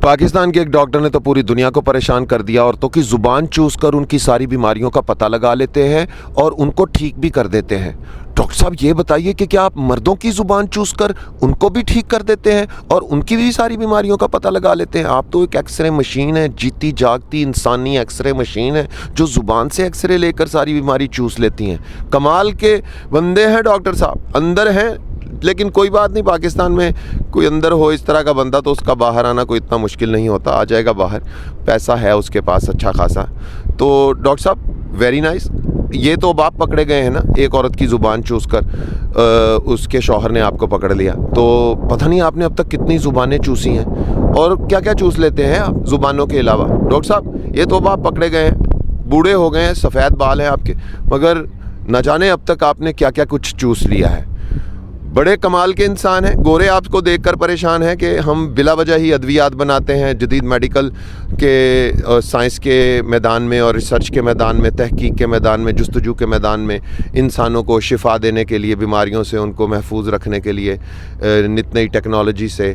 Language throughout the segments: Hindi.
पाकिस्तान के एक डॉक्टर ने तो पूरी दुनिया को परेशान कर दिया। औरतों की ज़ुबान चूस कर उनकी सारी बीमारियों का पता लगा लेते हैं और उनको ठीक भी कर देते हैं। डॉक्टर साहब ये बताइए कि क्या आप मर्दों की ज़ुबान चूस कर उनको भी ठीक कर देते हैं और उनकी भी सारी बीमारियों का पता लगा लेते हैं? आप तो एक एक्सरे मशीन है, जीती जागती इंसानी एक्सरे मशीन है जो ज़ुबान से एक्सरे लेकर सारी बीमारी चूस लेती हैं। कमाल के बंदे हैं डॉक्टर साहब, अंदर हैं। लेकिन कोई बात नहीं, पाकिस्तान में कोई अंदर हो इस तरह का बंदा तो उसका बाहर आना कोई इतना मुश्किल नहीं होता, आ जाएगा बाहर, पैसा है उसके पास अच्छा खासा। तो डॉक्टर साहब वेरी नाइस। ये तो अब आप पकड़े गए हैं ना, एक औरत की ज़ुबान चूस कर उसके शौहर ने आपको पकड़ लिया, तो पता नहीं आपने अब तक कितनी ज़ुबानें चूसी हैं और क्या क्या चूस लेते हैं आप ज़ुबानों के अलावा। डॉक्टर साहब ये तो अब आप पकड़े गए हैं, बूढ़े हो गए हैं, सफ़ेद बाल हैं आपके, मगर न जाने अब तक आपने क्या क्या कुछ चूस लिया है। बड़े कमाल के इंसान हैं। गोरे आपको देखकर परेशान हैं कि हम बिला वजह ही अद्वियात बनाते हैं। जदीद मेडिकल के साइंस के मैदान में और रिसर्च के मैदान में, तहकीक के मैदान में, जुस्तजू के मैदान में इंसानों को शिफा देने के लिए, बीमारियों से उनको महफूज रखने के लिए नित नई टेक्नोलॉजी से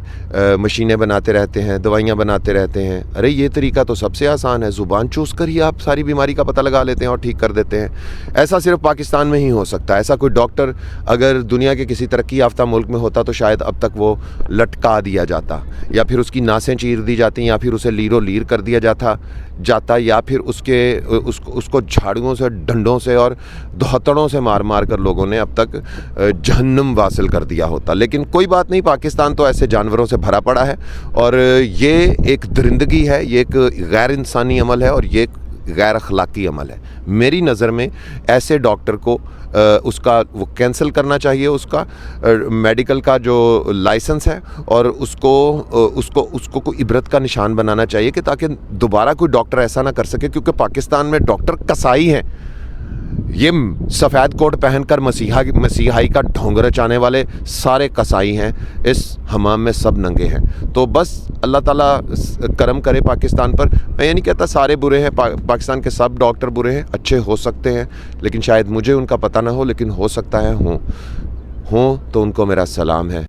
मशीनें बनाते रहते हैं, दवाइयाँ बनाते रहते हैं। अरे ये तरीका तो सबसे आसान है, ज़ुबान चूस कर ही आप सारी बीमारी का पता लगा लेते हैं और ठीक कर देते हैं। ऐसा सिर्फ पाकिस्तान में ही हो सकता है। ऐसा कोई डॉक्टर अगर दुनिया के किसी तरक्की याफ्ता मुल्क में होता तो शायद अब तक वो लटका दिया जाता, या फिर उसकी नासें चीर दी जाती, या फिर उसे लीरो लीर कर दिया जाता, या फिर उसको झाड़ुओं से, डंडों से और दोहतड़ों से मार मार कर लोगों ने अब तक जहन्नम वासिल कर दिया होता। लेकिन कोई बात नहीं, पाकिस्तान तो ऐसे जानवरों से भरा पड़ा है और ये एक दरिंदगी है, ये एक गैर इंसानी अमल है और ये एक गैर अखलाकी अमल है। मेरी नज़र में ऐसे डॉक्टर को उसका वो कैंसिल करना चाहिए, उसका मेडिकल का जो लाइसेंस है, और उसको कोई इबरत का निशान बनाना चाहिए कि ताकि दोबारा कोई डॉक्टर ऐसा ना कर सके। क्योंकि पाकिस्तान में डॉक्टर कसाई हैं, ये सफ़ेद कोट पहनकर मसीहाई का ढोंग रचाने वाले सारे कसाई हैं। इस हमाम में सब नंगे हैं। तो बस अल्लाह ताला करम करे पाकिस्तान पर। मैं ये नहीं कहता सारे बुरे हैं, पाकिस्तान के सब डॉक्टर बुरे हैं, अच्छे हो सकते हैं, लेकिन शायद मुझे उनका पता ना हो, लेकिन हो सकता है हों तो उनको मेरा सलाम है।